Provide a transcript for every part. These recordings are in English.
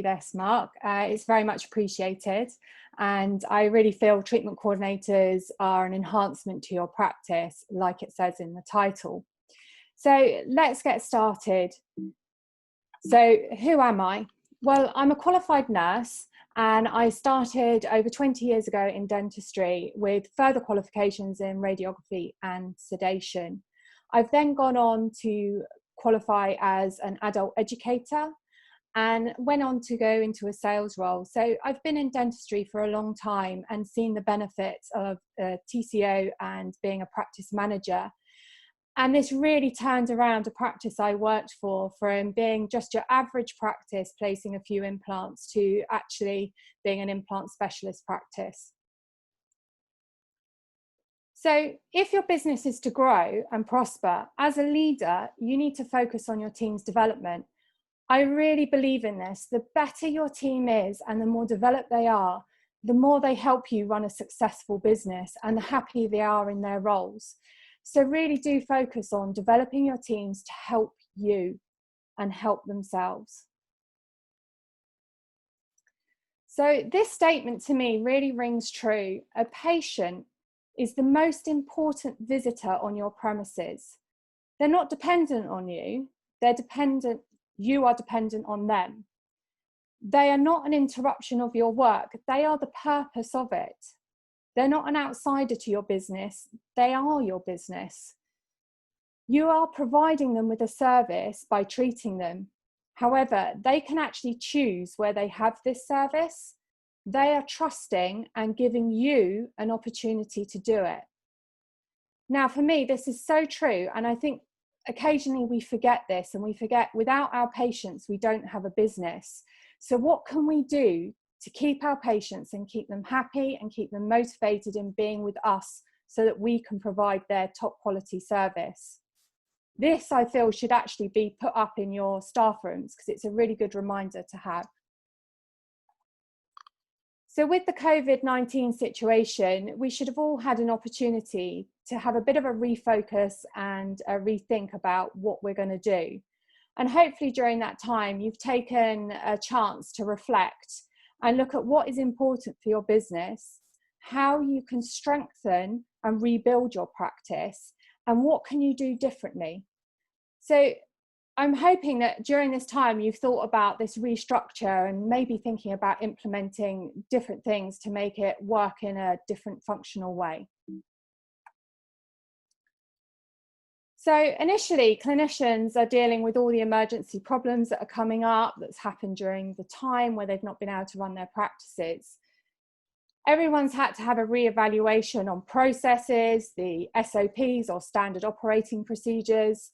this, Mark. It's very much appreciated. And I really feel treatment coordinators are an enhancement to your practice, like it says in the title. So let's get started. So who am I? Well, I'm a qualified nurse, and I started over 20 years ago in dentistry with further qualifications in radiography and sedation. I've then gone on to qualify as an adult educator and went on to go into a sales role. So I've been in dentistry for a long time and seen the benefits of TCO and being a practice manager. And this really turned around a practice I worked for, from being just your average practice, placing a few implants, to actually being an implant specialist practice. So if your business is to grow and prosper, as a leader, you need to focus on your team's development. I really believe in this. The better your team is and the more developed they are, the more they help you run a successful business and the happier they are in their roles. So really do focus on developing your teams to help you and help themselves. So this statement to me really rings true. A patient is the most important visitor on your premises. They're not dependent on you, you are dependent on them. They are not an interruption of your work, they are the purpose of it. They're not an outsider to your business, they are your business. You are providing them with a service by treating them. However, they can actually choose where they have this service. They are trusting and giving you an opportunity to do it. Now, for me, this is so true, and I think occasionally we forget this, and we forget without our patients, we don't have a business. So what can we do to keep our patients and keep them happy and keep them motivated in being with us so that we can provide their top quality service? This, I feel, should actually be put up in your staff rooms because it's a really good reminder to have. So with the COVID-19 situation, we should have all had an opportunity to have a bit of a refocus and a rethink about what we're going to do. And hopefully during that time, you've taken a chance to reflect and look at what is important for your business, how you can strengthen and rebuild your practice, and what can you do differently. So I'm hoping that during this time you've thought about this restructure and maybe thinking about implementing different things to make it work in a different functional way. So initially, clinicians are dealing with all the emergency problems that are coming up, that's happened during the time where they've not been able to run their practices. Everyone's had to have a re-evaluation on processes, the SOPs or standard operating procedures,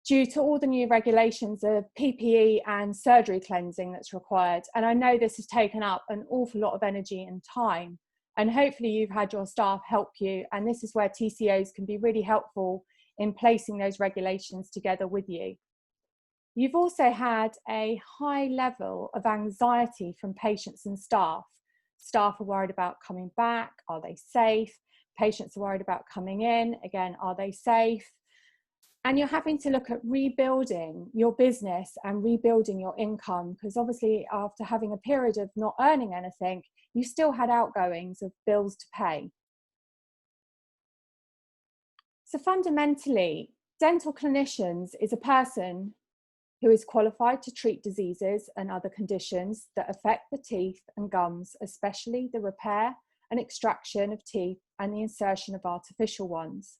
due to all the new regulations of PPE and surgery cleansing that's required. And I know this has taken up an awful lot of energy and time. And hopefully you've had your staff help you. And this is where TCOs can be really helpful in placing those regulations together with you. You've also had a high level of anxiety from patients and staff. Staff are worried about coming back. Are they safe? Patients are worried about coming in. Again, are they safe? And you're having to look at rebuilding your business and rebuilding your income, because obviously after having a period of not earning anything, you still had outgoings of bills to pay. So fundamentally, dental clinicians is a person who is qualified to treat diseases and other conditions that affect the teeth and gums, especially the repair and extraction of teeth and the insertion of artificial ones.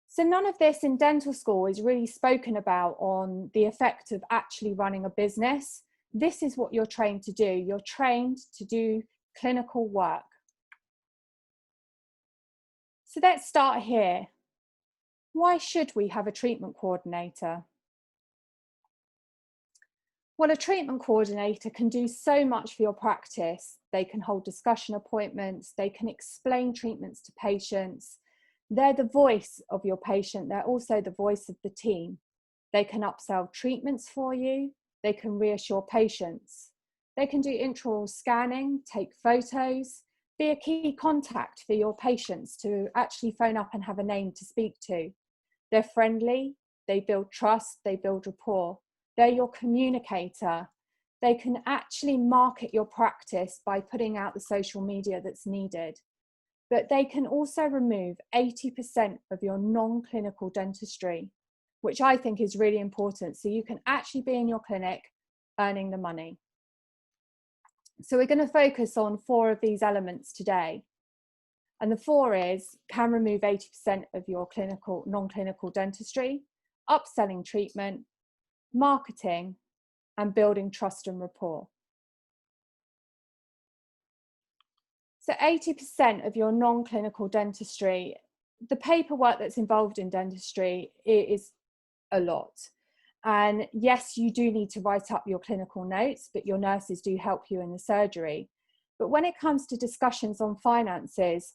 So none of this in dental school is really spoken about on the effect of actually running a business. This is what you're trained to do. You're trained to do clinical work. So let's start here. Why should we have a treatment coordinator? Well, a treatment coordinator can do so much for your practice. They can hold discussion appointments, they can explain treatments to patients. They're the voice of your patient, they're also the voice of the team. They can upsell treatments for you, they can reassure patients. They can do intraoral scanning, take photos, be a key contact for your patients to actually phone up and have a name to speak to. They're friendly, they build trust, they build rapport. They're your communicator. They can actually market your practice by putting out the social media that's needed. But they can also remove 80% of your non-clinical dentistry, which I think is really important. So you can actually be in your clinic earning the money. So we're going to focus on 4 of these elements today. And the 4 is, can remove 80% of your non-clinical dentistry, upselling treatment, marketing, and building trust and rapport. So 80% of your non-clinical dentistry, the paperwork that's involved in dentistry is a lot. And yes, you do need to write up your clinical notes, but your nurses do help you in the surgery. But when it comes to discussions on finances,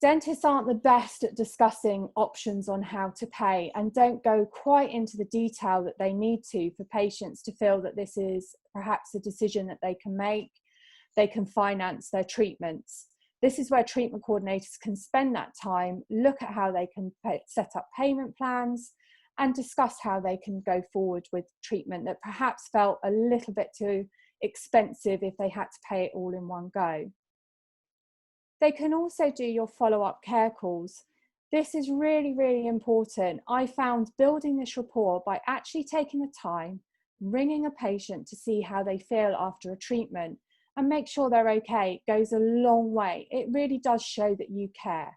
dentists aren't the best at discussing options on how to pay and don't go quite into the detail that they need to for patients to feel that this is perhaps a decision that they can make. They can finance their treatments. This is where treatment coordinators can spend that time, look at how they can set up payment plans and discuss how they can go forward with treatment that perhaps felt a little bit too expensive if they had to pay it all in one go. They can also do your follow-up care calls. This is really, really important. I found building this rapport by actually taking the time, ringing a patient to see how they feel after a treatment and make sure they're okay goes a long way. It really does show that you care.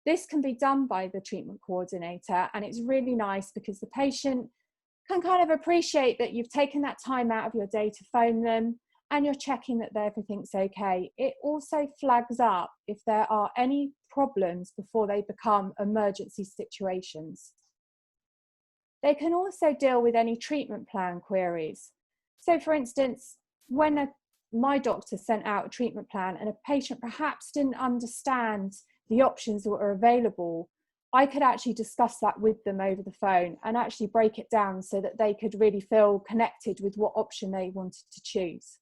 This can be done by the treatment coordinator, and it's really nice because the patient can kind of appreciate that you've taken that time out of your day to phone them and you're checking that everything's okay. It also flags up if there are any problems before they become emergency situations. They can also deal with any treatment plan queries. So for instance, when my doctor sent out a treatment plan and a patient perhaps didn't understand the options that were available, I could actually discuss that with them over the phone and actually break it down so that they could really feel connected with what option they wanted to choose.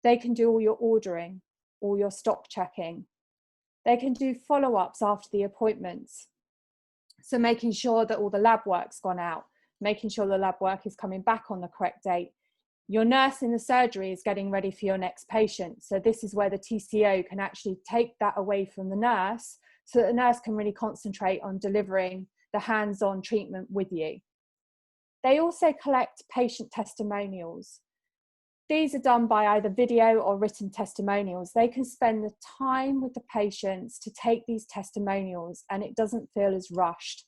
They can do all your ordering, all your stock checking. They can do follow-ups after the appointments. So making sure that all the lab work's gone out, making sure the lab work is coming back on the correct date. Your nurse in the surgery is getting ready for your next patient. So this is where the TCO can actually take that away from the nurse so that the nurse can really concentrate on delivering the hands-on treatment with you. They also collect patient testimonials. These are done by either video or written testimonials. They can spend the time with the patients to take these testimonials and it doesn't feel as rushed.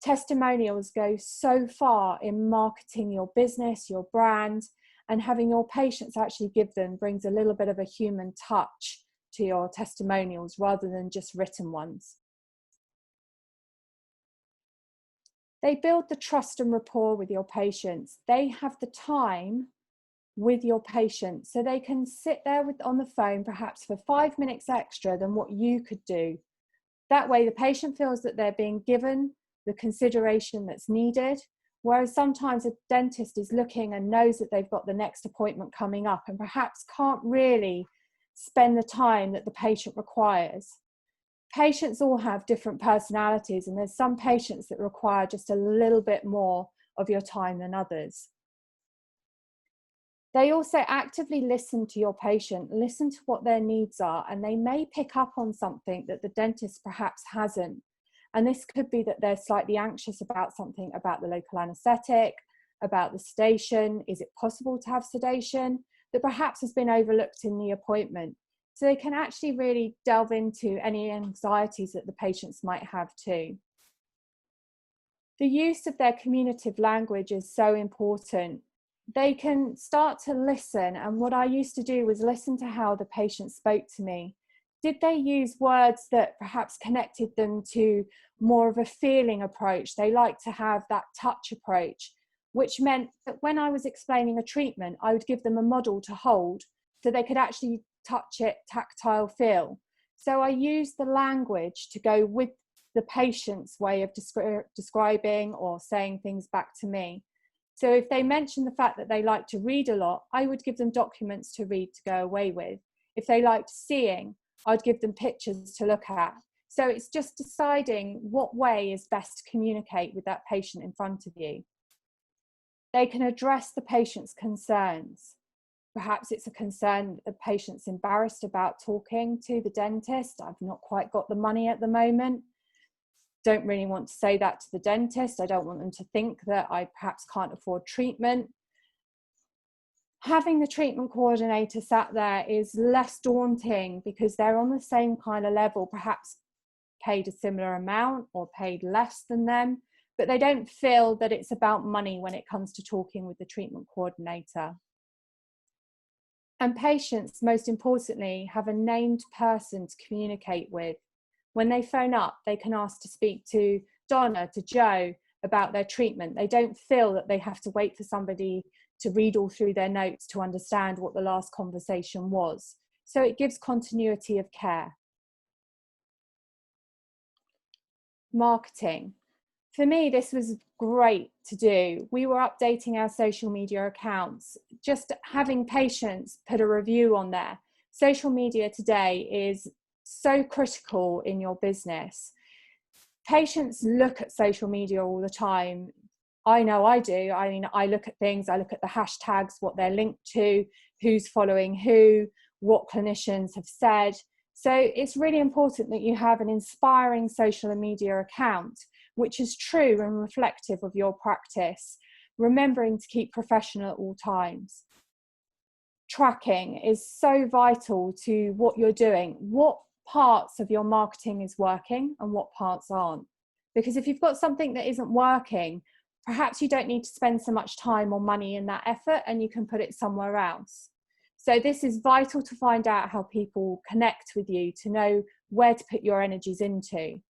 Testimonials go so far in marketing your business, your brand, and having your patients actually give them brings a little bit of a human touch to your testimonials rather than just written ones. They build the trust and rapport with your patients. They have the time with your patient so they can sit there on the phone perhaps for 5 minutes extra than what you could do. That way the patient feels that they're being given the consideration that's needed, whereas sometimes a dentist is looking and knows that they've got the next appointment coming up and perhaps can't really spend the time that the patient requires. Patients all have different personalities and there's some patients that require just a little bit more of your time than others. They also actively listen to your patient, listen to what their needs are, and they may pick up on something that the dentist perhaps hasn't. And this could be that they're slightly anxious about something about the local anaesthetic, about the sedation. Is it possible to have sedation that perhaps has been overlooked in the appointment? So they can actually really delve into any anxieties that the patients might have too. The use of their communicative language is so important. They can start to listen, and what I used to do was listen to how the patient spoke to me. Did they use words that perhaps connected them to more of a feeling approach? They like to have that touch approach, which meant that when I was explaining a treatment, I would give them a model to hold so they could actually touch it, tactile feel. So I used the language to go with the patient's way of describing or saying things back to me. So if they mentioned the fact that they like to read a lot, I would give them documents to read to go away with. If they liked seeing, I'd give them pictures to look at. So it's just deciding what way is best to communicate with that patient in front of you. They can address the patient's concerns. Perhaps it's a concern the patient's embarrassed about talking to the dentist. I've not quite got the money at the moment. Don't really want to say that to the dentist. I don't want them to think that I perhaps can't afford treatment. Having the treatment coordinator sat there is less daunting because they're on the same kind of level, perhaps paid a similar amount or paid less than them, but they don't feel that it's about money when it comes to talking with the treatment coordinator. And patients, most importantly, have a named person to communicate with. When they phone up, they can ask to speak to Donna, to Joe about their treatment. They don't feel that they have to wait for somebody to read all through their notes to understand what the last conversation was. So it gives continuity of care. Marketing. For me, this was great to do. We were updating our social media accounts, just having patients put a review on there. Social media today is so critical in your business. Patients look at social media all the time. I know I do. I mean, I look at things, I look at the hashtags, what they're linked to, who's following who, what clinicians have said. So it's really important that you have an inspiring social media account, which is true and reflective of your practice, remembering to keep professional at all times. Tracking is so vital to what you're doing. What parts of your marketing is working and what parts aren't? Because if you've got something that isn't working, perhaps you don't need to spend so much time or money in that effort and you can put it somewhere else. So this is vital to find out how people connect with you, to know where to put your energies into.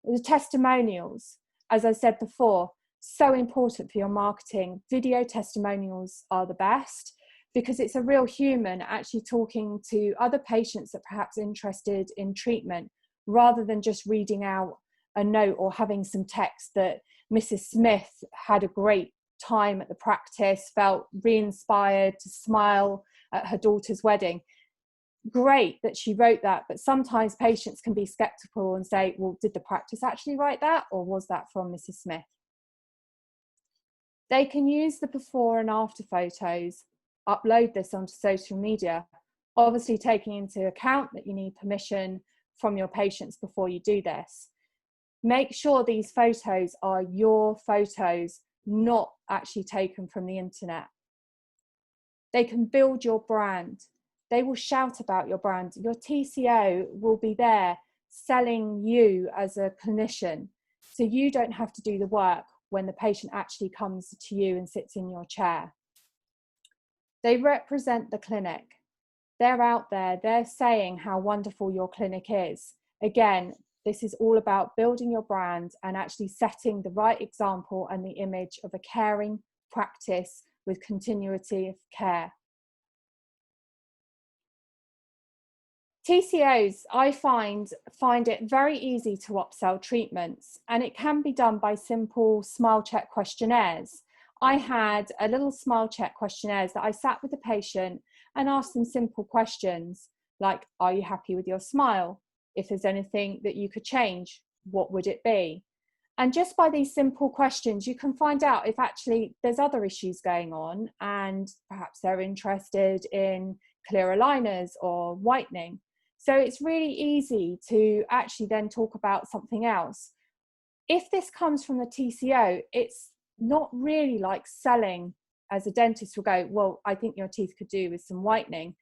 The testimonials, as I said before, so important for your marketing. Video testimonials are the best because it's a real human actually talking to other patients that are perhaps interested in treatment, rather than just reading out a note or having some text that Mrs. Smith had a great time at the practice, felt re-inspired to smile at her daughter's wedding. Great that she wrote that, but sometimes patients can be skeptical and say, well, did the practice actually write that, or was that from Mrs. Smith? They can use the before and after photos, upload this onto social media, obviously taking into account that you need permission from your patients before you do this. Make sure these photos are your photos, not actually taken from the internet. They can build your brand. They will shout about your brand. Your TCO will be there selling you as a clinician, so you don't have to do the work when the patient actually comes to you and sits in your chair. They represent the clinic. They're out there, they're saying how wonderful your clinic is. Again, this is all about building your brand and actually setting the right example and the image of a caring practice with continuity of care. TCOs, I find it very easy to upsell treatments, and it can be done by simple smile check questionnaires. I had a little smile check questionnaires that I sat with the patient and asked them simple questions like, are you happy with your smile? If there's anything that you could change, what would it be? And just by these simple questions, you can find out if actually there's other issues going on and perhaps they're interested in clear aligners or whitening. So it's really easy to actually then talk about something else. If this comes from the TCO, it's not really like selling, as a dentist will go, well, I think your teeth could do with some whitening.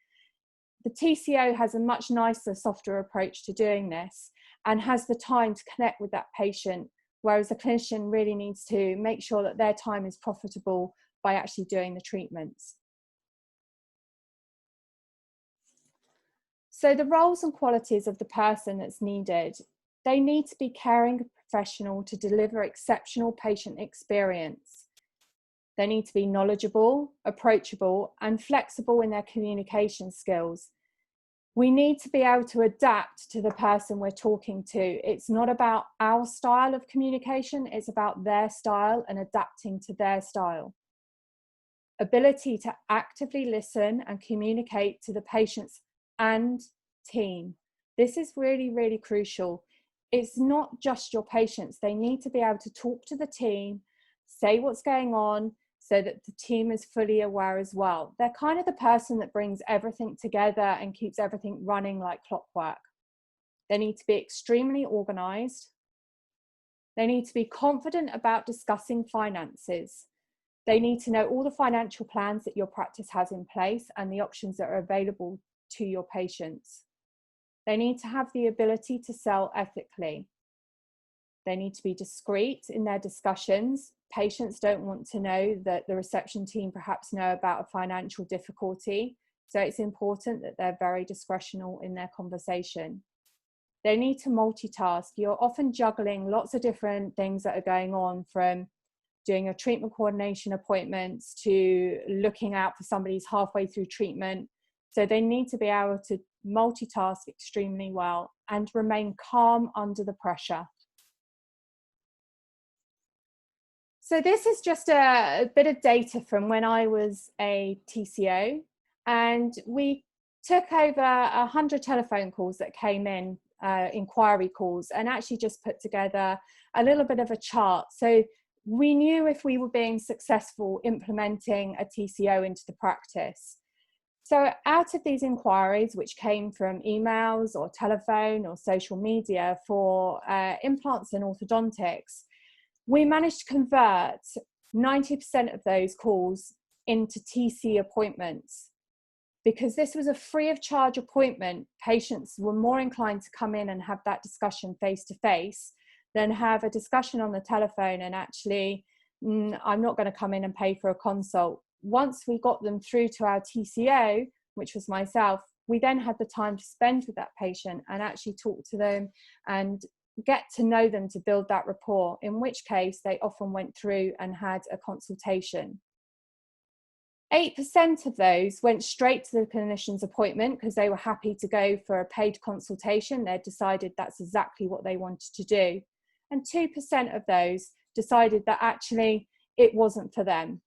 The TCO has a much nicer, softer approach to doing this and has the time to connect with that patient, whereas the clinician really needs to make sure that their time is profitable by actually doing the treatments. So the roles and qualities of the person that's needed, they need to be caring and professional to deliver exceptional patient experience. They need to be knowledgeable, approachable, and flexible in their communication skills. We need to be able to adapt to the person we're talking to. It's not about our style of communication, it's about their style and adapting to their style. Ability to actively listen and communicate to the patients and team. This is really, really crucial. It's not just your patients. They need to be able to talk to the team, say what's going on, so that the team is fully aware as well. They're kind of the person that brings everything together and keeps everything running like clockwork. They need to be extremely organized. They need to be confident about discussing finances. They need to know all the financial plans that your practice has in place and the options that are available to your patients. They need to have the ability to sell ethically. They need to be discreet in their discussions. Patients don't want to know that the reception team perhaps know about a financial difficulty. So it's important that they're very discretional in their conversation. They need to multitask. You're often juggling lots of different things that are going on, from doing a treatment coordination appointments to looking out for somebody who's halfway through treatment. So they need to be able to multitask extremely well and remain calm under the pressure. So this is just a bit of data from when I was a TCO, and we took over 100 telephone calls that came in, inquiry calls, and actually just put together a little bit of a chart. So we knew if we were being successful implementing a TCO into the practice. So out of these inquiries, which came from emails or telephone or social media for implants and orthodontics, we managed to convert 90% of those calls into TC appointments. Because this was a free of charge appointment, patients were more inclined to come in and have that discussion face to face than have a discussion on the telephone and actually, I'm not going to come in and pay for a consult. Once we got them through to our TCO, which was myself, we then had the time to spend with that patient and actually talk to them and get to know them to build that rapport, in which case they often went through and had a consultation. 8% of those went straight to the clinician's appointment because they were happy to go for a paid consultation. They decided that's exactly what they wanted to do. And 2% of those decided that actually it wasn't for them.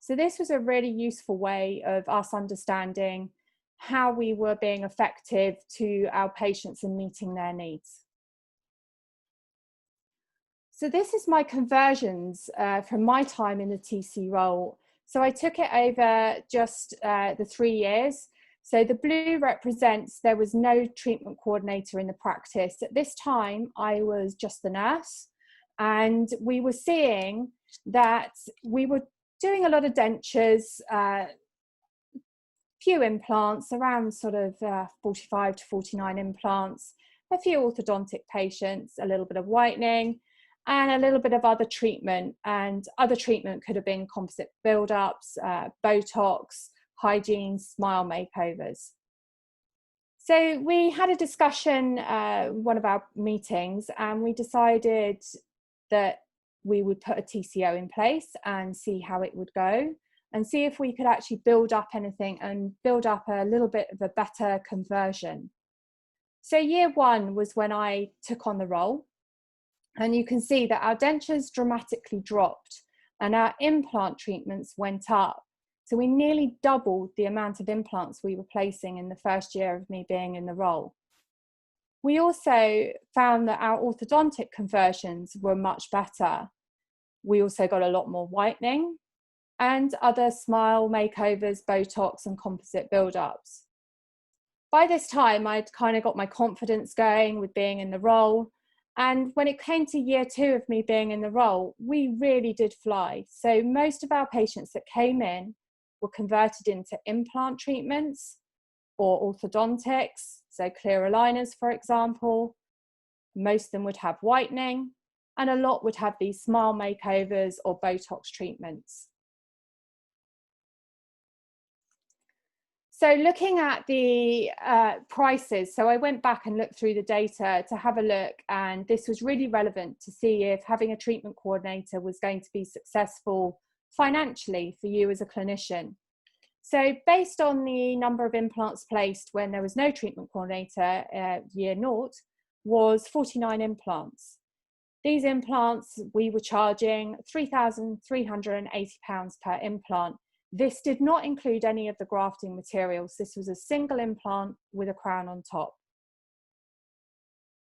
So this was a really useful way of us understanding how we were being effective to our patients and meeting their needs. So this is my conversions from my time in the TC role. So I took it over just the 3 years. So the blue represents there was no treatment coordinator in the practice. At this time, I was just the nurse, and we were seeing that we were doing a lot of dentures, few implants, around sort of 45 to 49 implants, a few orthodontic patients, a little bit of whitening, and a little bit of other treatment. And other treatment could have been composite build-ups, Botox, hygiene, smile makeovers. So we had a discussion, one of our meetings, and we decided that we would put a TCO in place and see how it would go and see if we could actually build up anything and build up a little bit of a better conversion. So year one was when I took on the role. And you can see that our dentures dramatically dropped and our implant treatments went up. So we nearly doubled the amount of implants we were placing in the first year of me being in the role. We also found that our orthodontic conversions were much better. We also got a lot more whitening and other smile makeovers, Botox and composite build-ups. By this time, I'd kind of got my confidence going with being in the role. And when it came to year two of me being in the role, we really did fly. So most of our patients that came in were converted into implant treatments or orthodontics, so clear aligners, for example. Most of them would have whitening, and a lot would have these smile makeovers or Botox treatments. So looking at the prices, so I went back and looked through the data to have a look, and this was really relevant to see if having a treatment coordinator was going to be successful financially for you as a clinician. So based on the number of implants placed when there was no treatment coordinator, year naught was 49 implants. These implants, we were charging £3,380 per implant. This did not include any of the grafting materials. This was a single implant with a crown on top.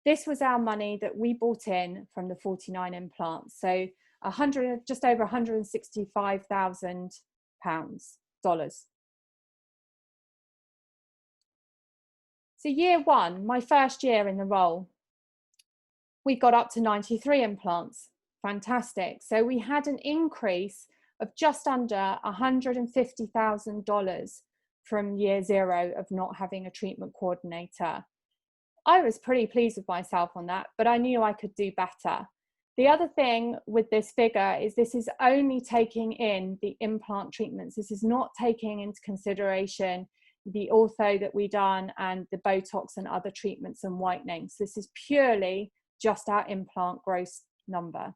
This was our money that we brought in from the 49 implants. So just over £165,000. So year one, my first year in the role, we got up to 93 implants. Fantastic. So we had an increase of just under $150,000 from year zero of not having a treatment coordinator. I was pretty pleased with myself on that, but I knew I could do better. The other thing with this figure is this is only taking in the implant treatments. This is not taking into consideration the ortho that we done and the Botox and other treatments and whitenings. This is purely just our implant gross number.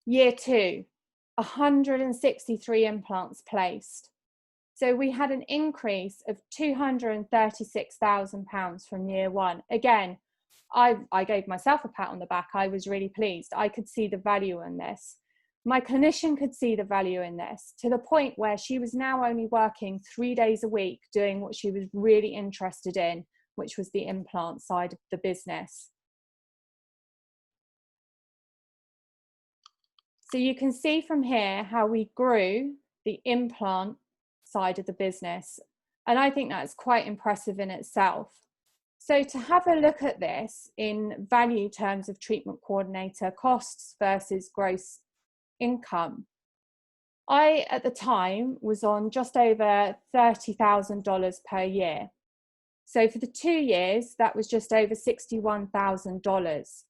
Year two, 163 implants placed. So we had an increase of £236,000 from year one. Again, I gave myself a pat on the back. I was really pleased. I could see the value in this. My clinician could see the value in this, to the point where she was now only working 3 days a week doing what she was really interested in, which was the implant side of the business. So you can see from here how we grew the implant side of the business. And I think that's quite impressive in itself. So to have a look at this in value terms of treatment coordinator costs versus gross income, I, at the time, was on just over $30,000 per year. So for the 2 years, that was just over $61,000.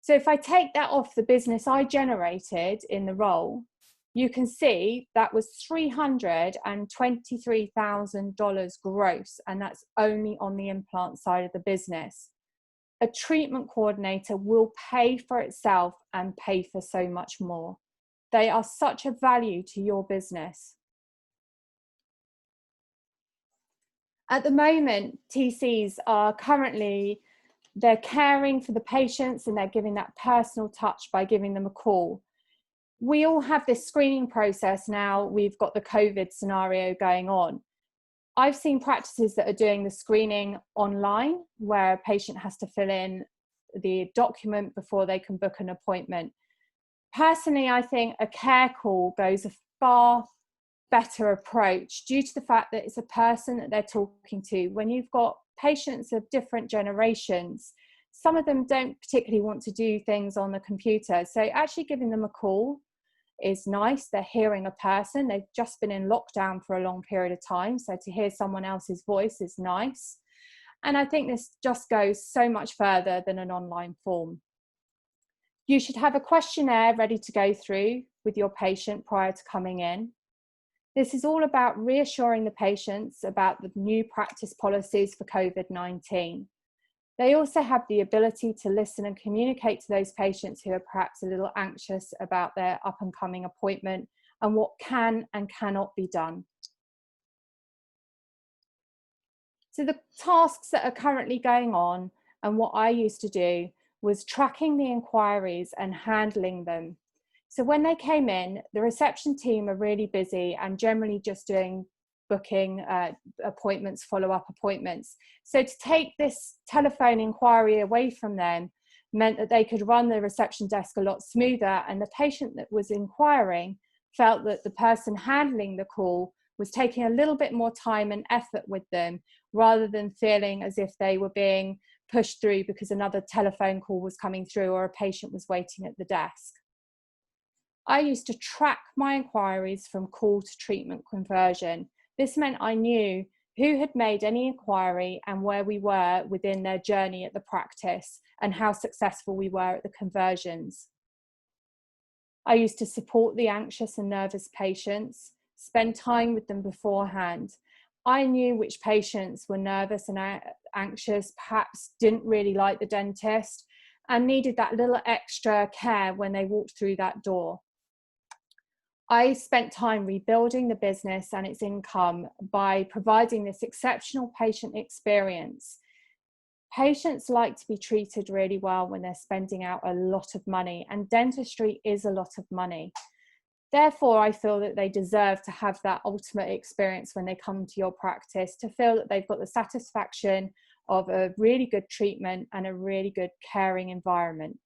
So if I take that off the business I generated in the role, you can see that was $323,000 gross, and that's only on the implant side of the business. A treatment coordinator will pay for itself and pay for so much more. They are such a value to your business. At the moment, TCs are currently, they're caring for the patients and they're giving that personal touch by giving them a call. We all have this screening process now. We've got the COVID scenario going on. I've seen practices that are doing the screening online, where a patient has to fill in the document before they can book an appointment. Personally, I think a care call goes a far better approach, due to the fact that it's a person that they're talking to. When you've got patients of different generations, some of them don't particularly want to do things on the computer. So actually giving them a call is nice. They're hearing a person. They've just been in lockdown for a long period of time. So to hear someone else's voice is nice. And I think this just goes so much further than an online form. You should have a questionnaire ready to go through with your patient prior to coming in. This is all about reassuring the patients about the new practice policies for COVID-19. They also have the ability to listen and communicate to those patients who are perhaps a little anxious about their up and coming appointment and what can and cannot be done. So the tasks that are currently going on, and what I used to do, was tracking the inquiries and handling them. So when they came in, the reception team are really busy and generally just doing booking appointments, follow-up appointments. So to take this telephone inquiry away from them meant that they could run the reception desk a lot smoother, and the patient that was inquiring felt that the person handling the call was taking a little bit more time and effort with them, rather than feeling as if they were being pushed through because another telephone call was coming through or a patient was waiting at the desk. I used to track my inquiries from call to treatment conversion. This meant I knew who had made any inquiry and where we were within their journey at the practice and how successful we were at the conversions. I used to support the anxious and nervous patients, spend time with them beforehand. I knew which patients were nervous and anxious, perhaps didn't really like the dentist, and needed that little extra care when they walked through that door. I spent time rebuilding the business and its income by providing this exceptional patient experience. Patients like to be treated really well when they're spending out a lot of money, and dentistry is a lot of money. Therefore, I feel that they deserve to have that ultimate experience when they come to your practice, to feel that they've got the satisfaction of a really good treatment and a really good caring environment.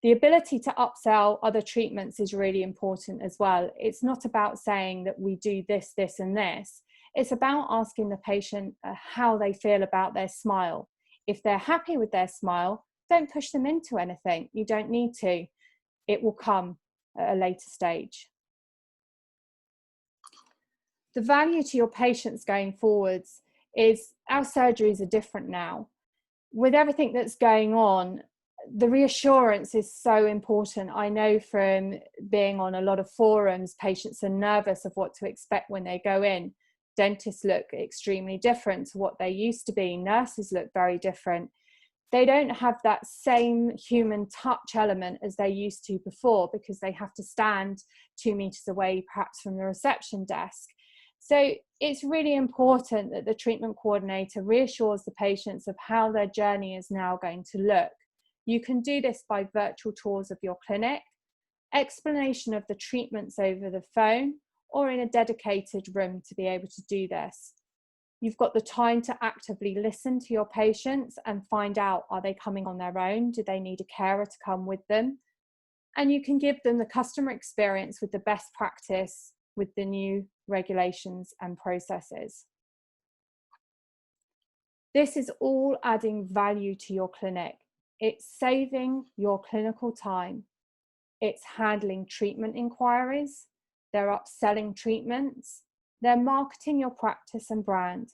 The ability to upsell other treatments is really important as well. It's not about saying that we do this, this, and this. It's about asking the patient how they feel about their smile. If they're happy with their smile, don't push them into anything. You don't need to. It will come at a later stage. The value to your patients going forwards is our surgeries are different now. With everything that's going on, the reassurance is so important. I know from being on a lot of forums, patients are nervous of what to expect when they go in. Dentists look extremely different to what they used to be. Nurses look very different. They don't have that same human touch element as they used to before, because they have to stand 2 meters away, perhaps from the reception desk. So it's really important that the treatment coordinator reassures the patients of how their journey is now going to look. You can do this by virtual tours of your clinic, explanation of the treatments over the phone, or in a dedicated room to be able to do this. You've got the time to actively listen to your patients and find out, are they coming on their own? Do they need a carer to come with them? And you can give them the customer experience with the best practice with the new regulations and processes. This is all adding value to your clinic. It's saving your clinical time. It's handling treatment inquiries. They're upselling treatments. They're marketing your practice and brand.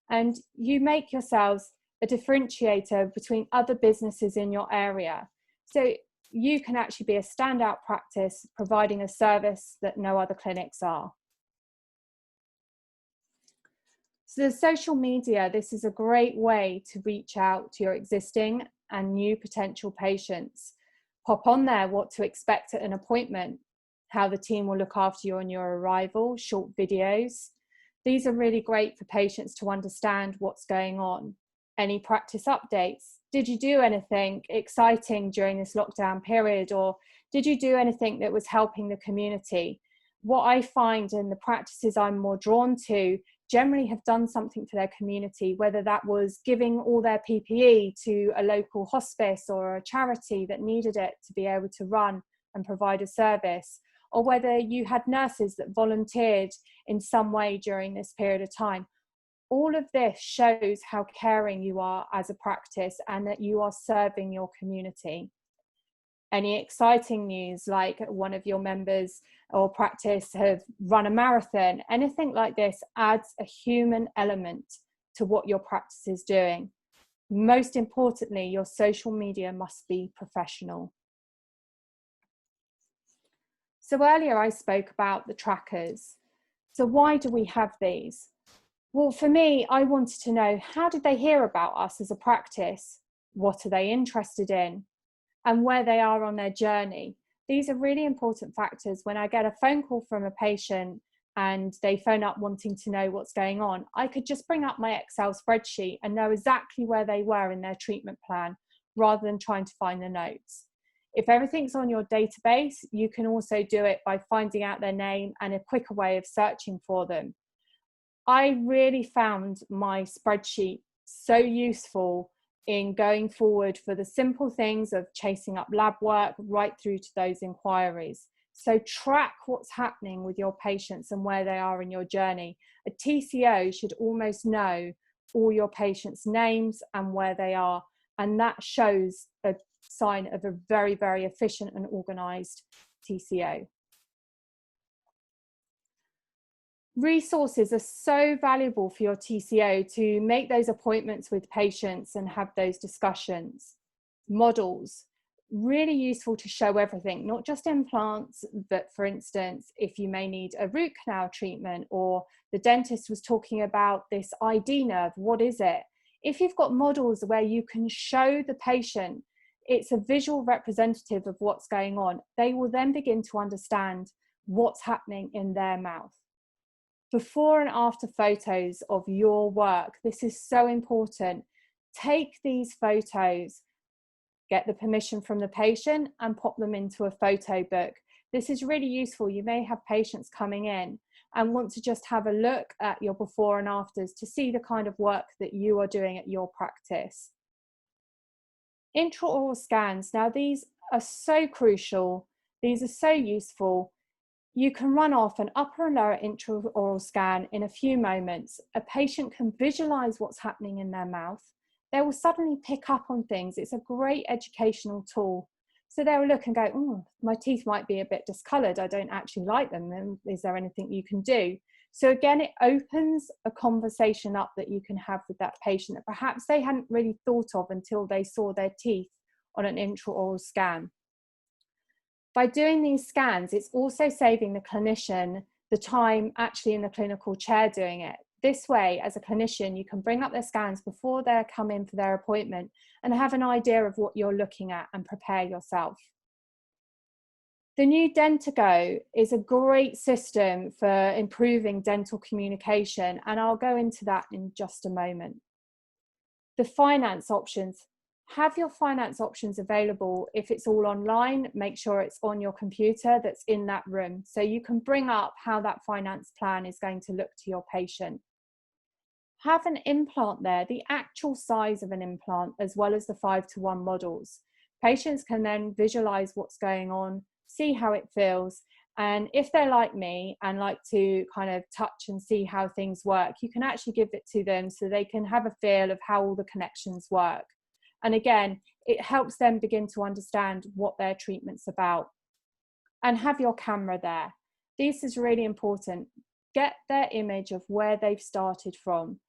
And you make yourselves a differentiator between other businesses in your area. So you can actually be a standout practice providing a service that no other clinics are. So the social media, this is a great way to reach out to your existing and new potential patients. Pop on there what to expect at an appointment, how the team will look after you on your arrival, short videos. These are really great for patients to understand what's going on. Any practice updates? Did you do anything exciting during this lockdown period, or did you do anything that was helping the community? What I find in the practices I'm more drawn to generally have done something for their community, whether that was giving all their PPE to a local hospice or a charity that needed it to be able to run and provide a service, or whether you had nurses that volunteered in some way during this period of time. All of this shows how caring you are as a practice and that you are serving your community. Any exciting news, like one of your members or practice have run a marathon, anything like this adds a human element to what your practice is doing. Most importantly, your social media must be professional. So earlier I spoke about the trackers. So why do we have these? Well, for me, I wanted to know, how did they hear about us as a practice? What are they interested in? And where they are on their journey. These are really important factors. When I get a phone call from a patient and they phone up wanting to know what's going on, I could just bring up my Excel spreadsheet and know exactly where they were in their treatment plan, rather than trying to find the notes. If everything's on your database, you can also do it by finding out their name and a quicker way of searching for them. I really found my spreadsheet so useful in going forward for the simple things of chasing up lab work right through to those inquiries. So track what's happening with your patients and where they are in your journey. A TCO should almost know all your patients' names and where they are, and that shows a sign of a very, very efficient and organized TCO. Resources are so valuable for your TCO to make those appointments with patients and have those discussions. Models, really useful to show everything, not just implants, but for instance, if you may need a root canal treatment, or the dentist was talking about this ID nerve, what is it? If you've got models where you can show the patient, it's a visual representative of what's going on, they will then begin to understand what's happening in their mouth. Before and after photos of your work. This is so important. Take these photos, get the permission from the patient and pop them into a photo book. This is really useful. You may have patients coming in and want to just have a look at your before and afters to see the kind of work that you are doing at your practice. Intraoral scans. Now these are so crucial. These are so useful. You can run off an upper and lower intraoral scan in a few moments. A patient can visualize what's happening in their mouth. They will suddenly pick up on things. It's a great educational tool. So they'll look and go, oh, my teeth might be a bit discolored. I don't actually like them. And is there anything you can do? So again, it opens a conversation up that you can have with that patient that perhaps they hadn't really thought of until they saw their teeth on an intraoral scan. By doing these scans, it's also saving the clinician the time actually in the clinical chair doing it. This way, as a clinician, you can bring up their scans before they come in for their appointment and have an idea of what you're looking at and prepare yourself. The new Dentigo is a great system for improving dental communication, and I'll go into that in just a moment. The finance options. Have your finance options available. If it's all online, make sure it's on your computer that's in that room, so you can bring up how that finance plan is going to look to your patient. Have an implant there, the actual size of an implant, as well as the 5:1 models. Patients can then visualize what's going on, see how it feels, and if they're like me and like to kind of touch and see how things work, you can actually give it to them so they can have a feel of how all the connections work. And again, it helps them begin to understand what their treatment's about. And have your camera there. This is really important. Get their image of where they've started from.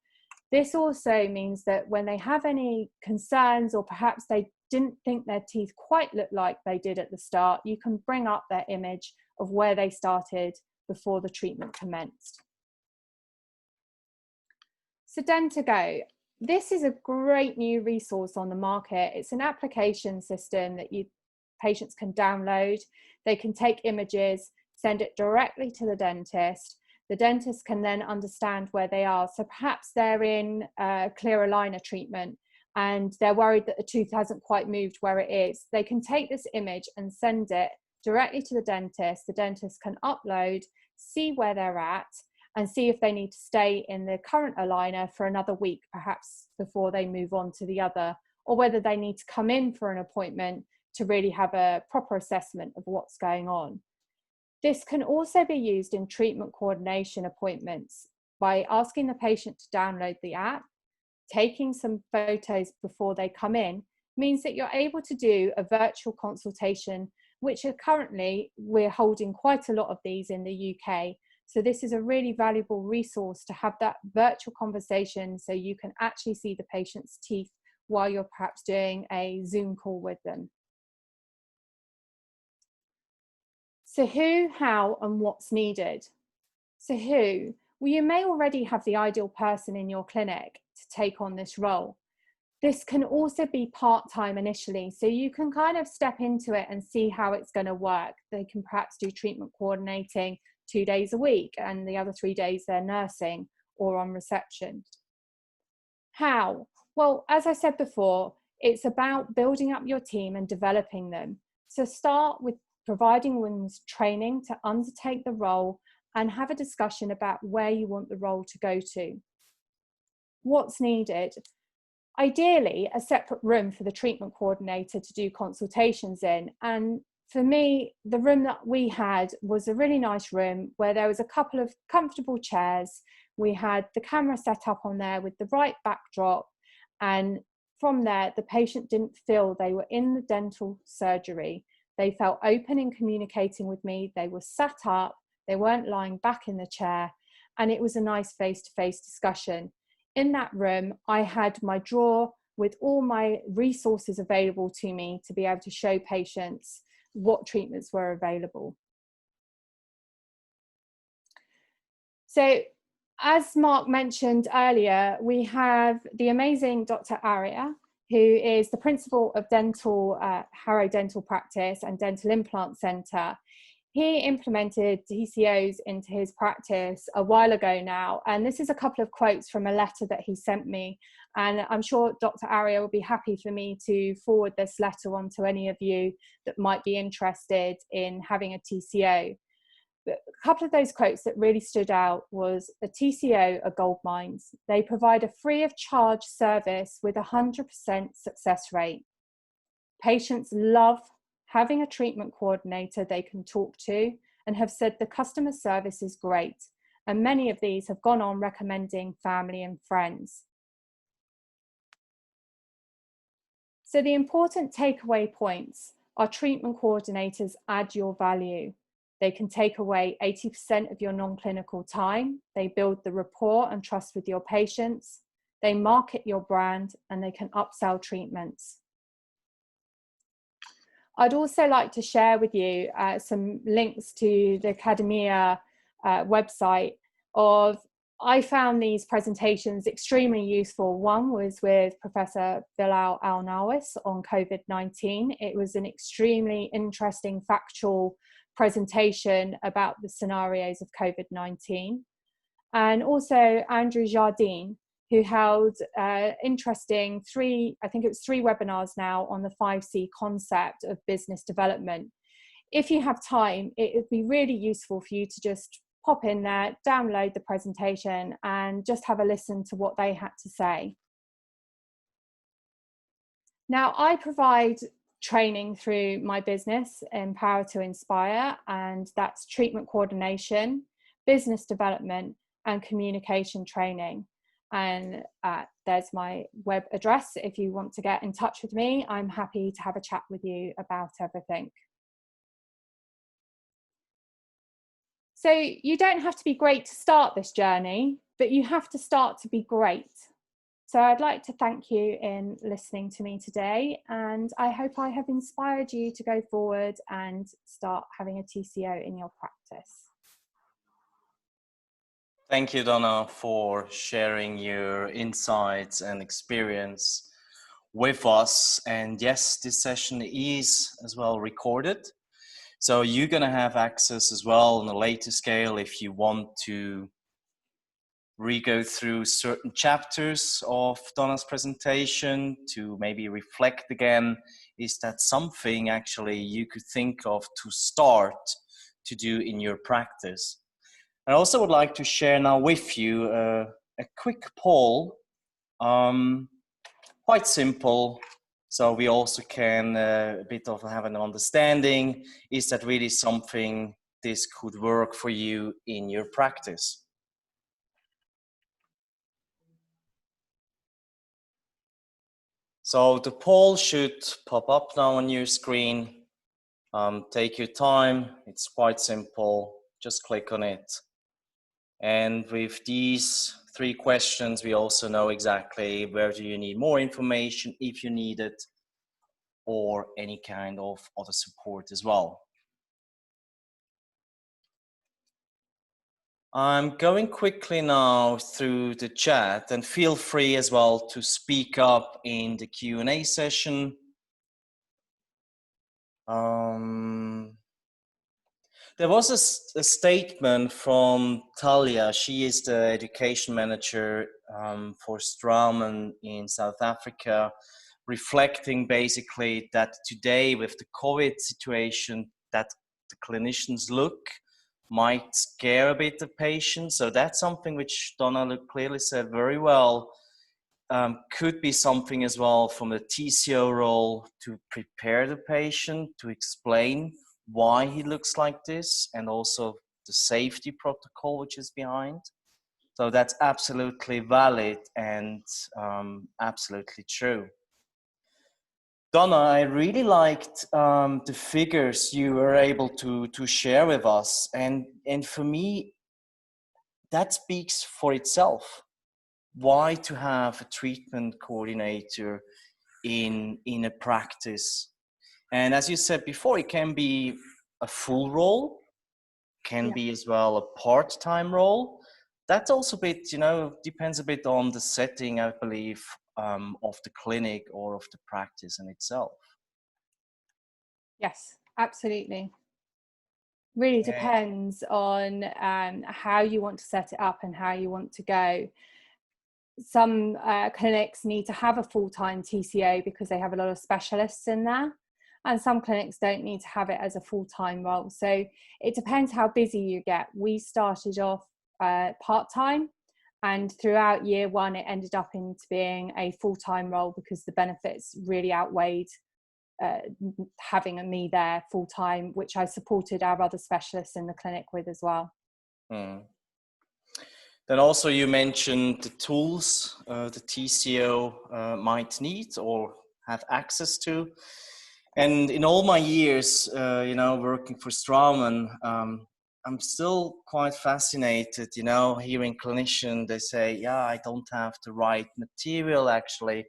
This also means that when they have any concerns, or perhaps they didn't think their teeth quite looked like they did at the start, you can bring up their image of where they started before the treatment commenced. So Dentigo. This is a great new resource on the market. It's an application system that patients can download. They can take images, send it directly to the dentist. The dentist can then understand where they are. So perhaps they're in clear aligner treatment and they're worried that the tooth hasn't quite moved where it is. They can take this image and send it directly to the dentist. The dentist can upload, see where they're at, and see if they need to stay in the current aligner for another week, perhaps before they move on to the other, or whether they need to come in for an appointment to really have a proper assessment of what's going on. This can also be used in treatment coordination appointments by asking the patient to download the app. Taking some photos before they come in means that you're able to do a virtual consultation, which currently we're holding quite a lot of these in the UK. So this is a really valuable resource to have that virtual conversation so you can actually see the patient's teeth while you're perhaps doing a Zoom call with them. So who, how, and what's needed? So who? Well, you may already have the ideal person in your clinic to take on this role. This can also be part-time initially, so you can kind of step into it and see how it's going to work. They can perhaps do treatment coordinating 2 days a week, and the other 3 days they're nursing or on reception. How? Well, as I said before, it's about building up your team and developing them. So start with providing them with training to undertake the role and have a discussion about where you want the role to go to. What's needed? Ideally, a separate room for the treatment coordinator to do consultations in. And for me, the room that we had was a really nice room where there was a couple of comfortable chairs. We had the camera set up on there with the right backdrop. And from there, the patient didn't feel they were in the dental surgery. They felt open in communicating with me. They were sat up. They weren't lying back in the chair. And it was a nice face-to-face discussion. In that room, I had my drawer with all my resources available to me to be able to show patients what treatments were available. So, as Mark mentioned earlier, we have the amazing Dr. Aryas, who is the principal of Harrow Dental Practice and Dental Implant Centre. He implemented TCOs into his practice a while ago now, and this is a couple of quotes from a letter that he sent me, and I'm sure Dr. Aryas will be happy for me to forward this letter on to any of you that might be interested in having a TCO. But a couple of those quotes that really stood out was, a TCO are gold mines. They provide a free of charge service with 100% success rate. Patients love having a treatment coordinator they can talk to, and have said the customer service is great. And many of these have gone on recommending family and friends. So the important takeaway points are treatment coordinators add your value. They can take away 80% of your non-clinical time. They build the rapport and trust with your patients. They market your brand, and they can upsell treatments. I'd also like to share with you some links to the Academia website of, I found these presentations extremely useful. One was with Professor Bilal Al-Nawis on COVID-19. It was an extremely interesting factual presentation about the scenarios of COVID-19. And also Andrew Jardine, who held interesting three webinars now on the 5C concept of business development. If you have time, it would be really useful for you to just pop in there, download the presentation, and just have a listen to what they had to say. Now, I provide training through my business, Empower to Inspire, and that's treatment coordination, business development, and communication training. And there's my web address. If you want to get in touch with me, I'm happy to have a chat with you about everything. So you don't have to be great to start this journey, but you have to start to be great. So I'd like to thank you in listening to me today, and I hope I have inspired you to go forward and start having a TCO in your practice. Thank you, Donna, for sharing your insights and experience with us. And yes, this session is as well recorded. So you're going to have access as well on a later scale if you want to re-go through certain chapters of Donna's presentation to maybe reflect again. Is that something actually you could think of to start to do in your practice? I also would like to share now with you a quick poll, quite simple, so we also can a bit of have an understanding, is that really something this could work for you in your practice? So the poll should pop up now on your screen. Take your time, it's quite simple, just click on it. And with these 3 questions, we also know exactly where do you need more information, if you need it, or any kind of other support as well. I'm going quickly now through the chat, and feel free as well to speak up in the Q&A session. There was a statement from Talia. She is the education manager for Straumann in South Africa, reflecting basically that today with the COVID situation that the clinicians might scare a bit the patient. So that's something which Donna clearly said very well. Could be something as well from the TCO role to prepare the patient, to explain why he looks like this, and also the safety protocol which is behind. So that's absolutely valid and absolutely true. Donna, I really liked the figures you were able to share with us, and for me, that speaks for itself. Why to have a treatment coordinator in a practice? And as you said before, it can be a full role, can be as well a part-time role. That's also a bit, depends a bit on the setting, I believe, of the clinic or of the practice in itself. Yes, absolutely. Really depends on how you want to set it up and how you want to go. Some clinics need to have a full-time TCO because they have a lot of specialists in there, and some clinics don't need to have it as a full-time role. So it depends how busy you get. We started off part-time, and throughout year 1 it ended up into being a full-time role because the benefits really outweighed having me there full time, which I supported our other specialists in the clinic with as well. Then also you mentioned the tools the TCO might need or have access to. And in all my years, working for Straumann, I'm still quite fascinated, hearing clinicians, they say, yeah, I don't have the right material actually,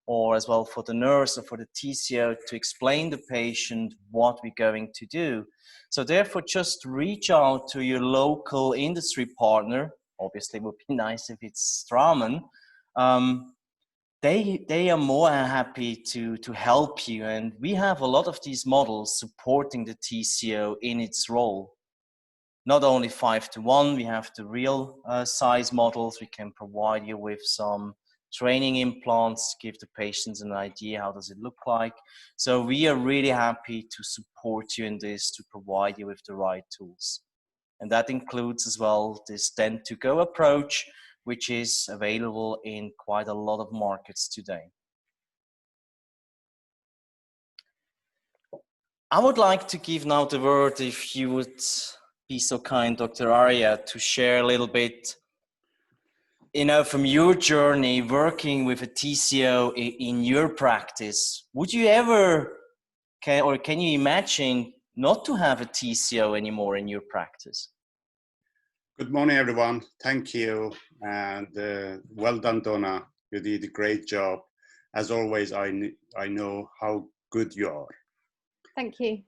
or as well for the nurse or for the TCO to explain the patient what we're going to do. So therefore, just reach out to your local industry partner. Obviously, it would be nice if it's Straumann. They are more happy to help you. And we have a lot of these models supporting the TCO in its role. Not only 5:1, we have the real size models. We can provide you with some training implants, give the patients an idea how does it look like. So we are really happy to support you in this, to provide you with the right tools. And that includes as well this Dent2Go approach, which is available in quite a lot of markets today. I would like to give now the word, if you would be so kind, Dr. Arya, to share a little bit, from your journey working with a TCO in your practice. Would you ever, can you imagine not to have a TCO anymore in your practice? Good morning, everyone. Thank you. And well done, Donna. You did a great job. As always, I know how good you are. Thank you.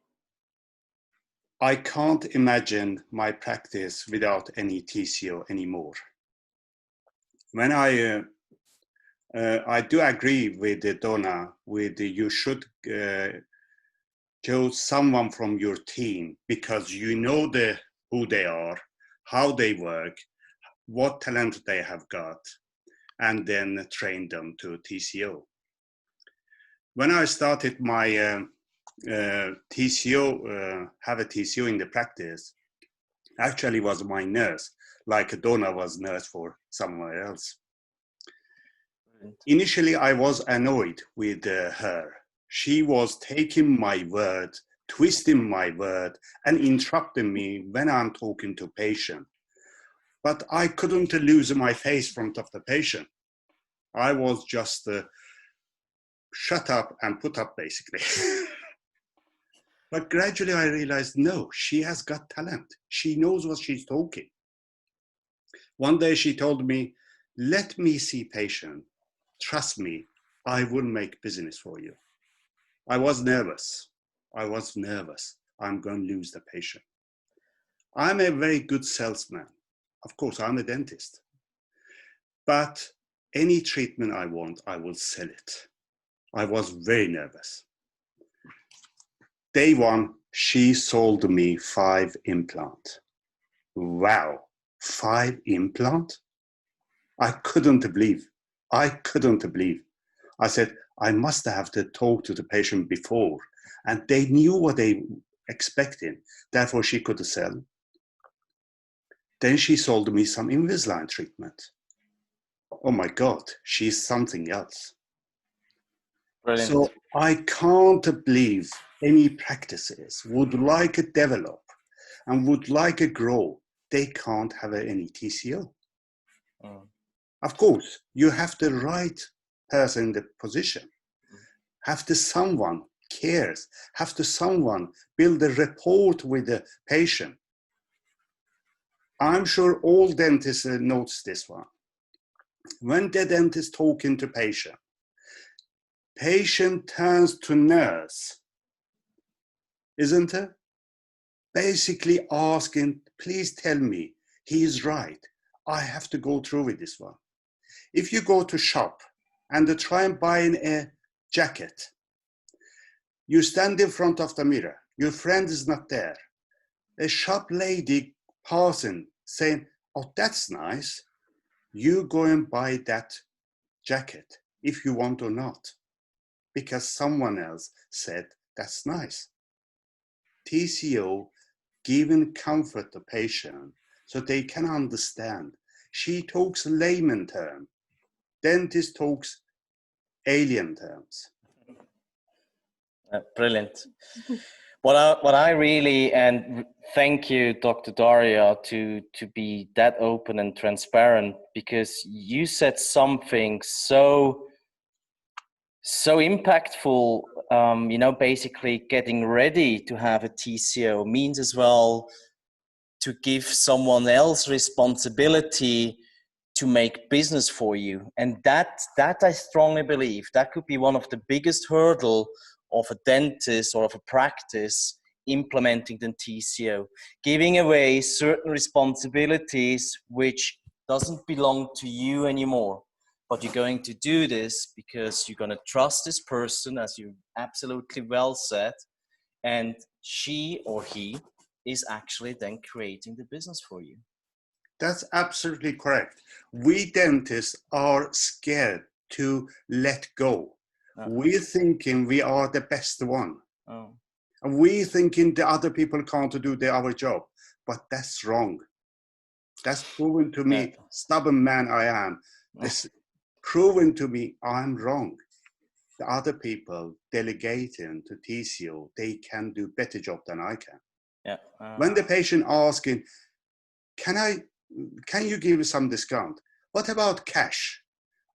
I can't imagine my practice without any TCO anymore. When I do agree with Donna, you should choose someone from your team because you know who they are, how they work, what talent they have got, and then train them to TCO. When I started my TCO, have a TCO in the practice, actually was my nurse, like Donna was nurse for somewhere else. Initially, I was annoyed with her. She was taking my word, twisting my word, and interrupting me when I'm talking to patient. But I couldn't lose my face in front of the patient. I was just shut up and put up, basically. But gradually I realized, no, she has got talent. She knows what she's talking. One day she told me, let me see patient. Trust me, I will make business for you. I was nervous. I'm going to lose the patient. I'm a very good salesman. Of course, I'm a dentist. But any treatment I want, I will sell it. I was very nervous. Day one, she sold me 5 implants. Wow, 5 implants? I couldn't believe. I said, I must have to talk to the patient before. And they knew what they expected. Therefore, she could sell. Then she sold me some Invisalign treatment. Oh my God, she's something else. Brilliant. So I can't believe any practices would like to develop and would like to grow. They can't have any TCO. Of course, you have the right person in the position. Have to someone cares. Have to someone build a rapport with the patient. I'm sure all dentists notice this one. When the dentist talking to patient turns to nurse, isn't it? Basically asking, please tell me he is right. I have to go through with this one. If you go to shop and try and buy a jacket, you stand in front of the mirror, your friend is not there. A shop lady passing saying, oh, that's nice. You go and buy that jacket if you want or not, because someone else said that's nice. TCO giving comfort to patient so they can understand. She talks layman term, dentist talks alien terms. Brilliant. What I really, and thank you, Dr. Daria, to be that open and transparent, because you said something so impactful. Basically getting ready to have a TCO means as well to give someone else responsibility to make business for you. And that I strongly believe that could be one of the biggest hurdle of a dentist or of a practice implementing the TCO, giving away certain responsibilities which doesn't belong to you anymore. But you're going to do this because you're going to trust this person, as you absolutely well said, and she or he is actually then creating the business for you. That's absolutely correct. We dentists are scared to let go. We're thinking we are the best one. And we thinking the other people can't do our job. But that's wrong. That's proven to me, stubborn man I am. It's proven to me I'm wrong. The other people delegating to TCO, they can do better job than I can. When the patient asking, can you give some discount? What about cash?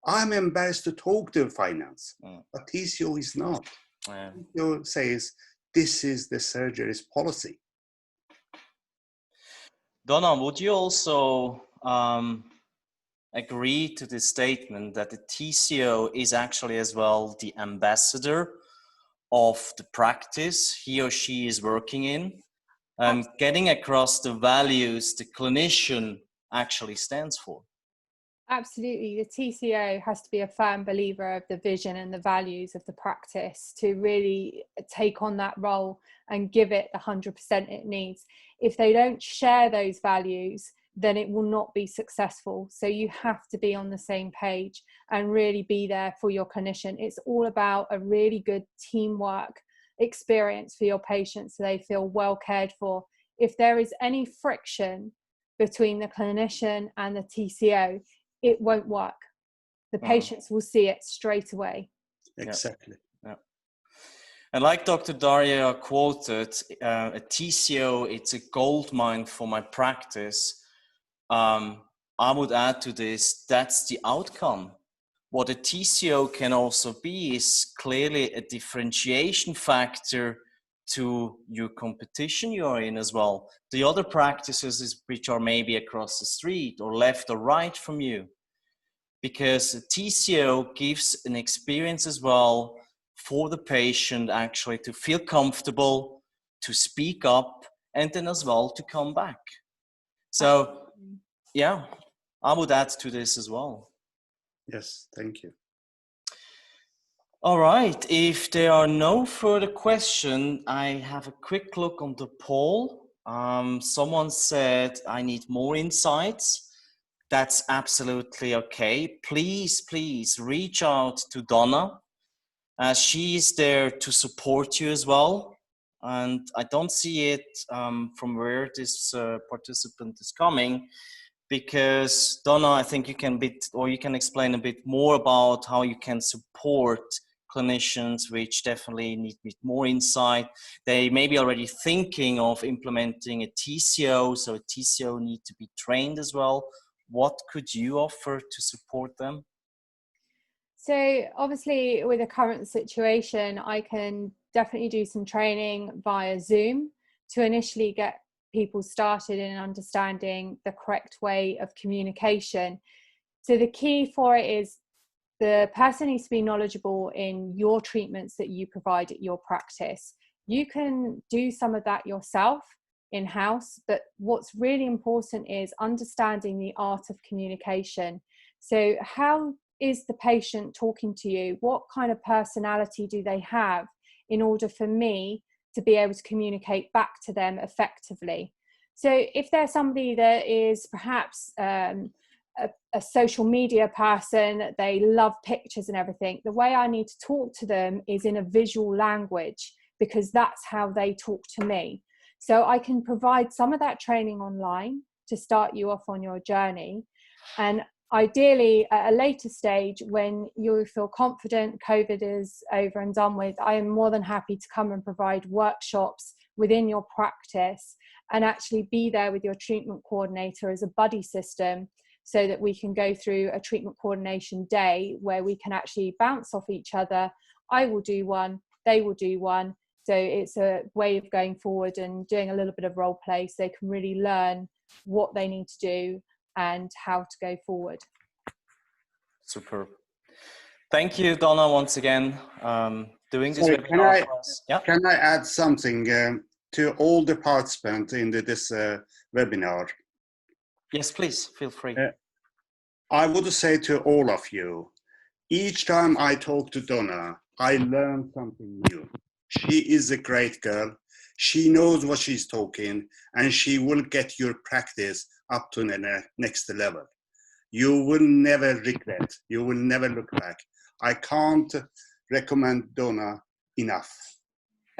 I'm embarrassed to talk to finance, but TCO is not. TCO says, this is the surgery's policy. Donna, would you also agree to this statement that the TCO is actually as well the ambassador of the practice he or she is working in, getting across the values the clinician actually stands for? Absolutely. The TCO has to be a firm believer of the vision and the values of the practice to really take on that role and give it the 100% it needs. If they don't share those values, then it will not be successful. So you have to be on the same page and really be there for your clinician. It's all about a really good teamwork experience for your patients so they feel well cared for. If there is any friction between the clinician and the TCO, it won't work. The patients will see it straight away. Exactly. And like Dr. Daria quoted, a TCO, it's a gold mine for my practice. I would add to this, that's the outcome. What a TCO can also be is clearly a differentiation factor to your competition you're in as well. The other practices which are maybe across the street or left or right from you. Because a TCO gives an experience as well for the patient actually to feel comfortable, to speak up, and then as well to come back. So, yeah, I would add to this as well. Yes, thank you. All right, if there are no further questions, I have a quick look on the poll. Someone said, I need more insights. That's absolutely okay. Please reach out to Donna, as she is there to support you as well. And I don't see it from where this participant is coming, because Donna, I think you can explain a bit more about how you can support clinicians which definitely need more insight. They may be already thinking of implementing a TCO, so a TCO need to be trained as well. What could you offer to support them? So obviously with the current situation, I can definitely do some training via Zoom to initially get people started in understanding the correct way of communication. So the key for it is the person needs to be knowledgeable in your treatments that you provide at your practice. You can do some of that yourself in-house, but what's really important is understanding the art of communication. So how is the patient talking to you? What kind of personality do they have in order for me to be able to communicate back to them effectively? So if there's somebody that is perhaps a social media person, they love pictures and everything, the way I need to talk to them is in a visual language, because that's how they talk to me. So I can provide some of that training online to start you off on your journey. And ideally at a later stage, when you feel confident, COVID is over and done with, I am more than happy to come and provide workshops within your practice and actually be there with your treatment coordinator as a buddy system, so that we can go through a treatment coordination day where we can actually bounce off each other. I will do one, they will do one. So it's a way of going forward and doing a little bit of role play so they can really learn what they need to do and how to go forward. Superb. Thank you, Donna, once again, doing this Sorry, webinar for us. Yeah. Can I add something to all the participants in this webinar? Yes, please, feel free. I would say to all of you, each time I talk to Donna, I learn something new. She is a great girl. She knows what she's talking, and she will get your practice up to the next level. You will never regret. You will never look back. I can't recommend Donna enough.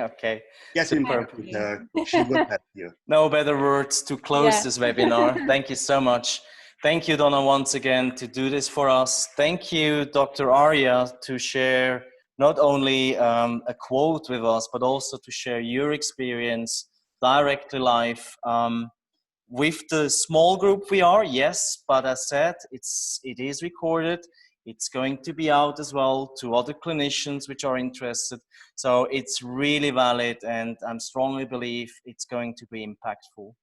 Okay. Get in touch with her. She will help you. No better words to close this webinar. Thank you so much. Thank you, Donna, once again to do this for us. Thank you, Dr. Arya, to share not only a quote with us, but also to share your experience directly live with the small group we are, yes, but as said, it is recorded. It's going to be out as well to other clinicians which are interested. So it's really valid, and I strongly believe it's going to be impactful.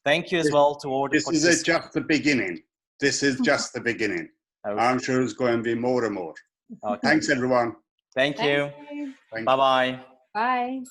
Thank you as well to all the participants. This is just the beginning. This is just the beginning. Okay. I'm sure it's going to be more and more. Okay. Thanks, everyone. Thank you. Bye-bye. Bye.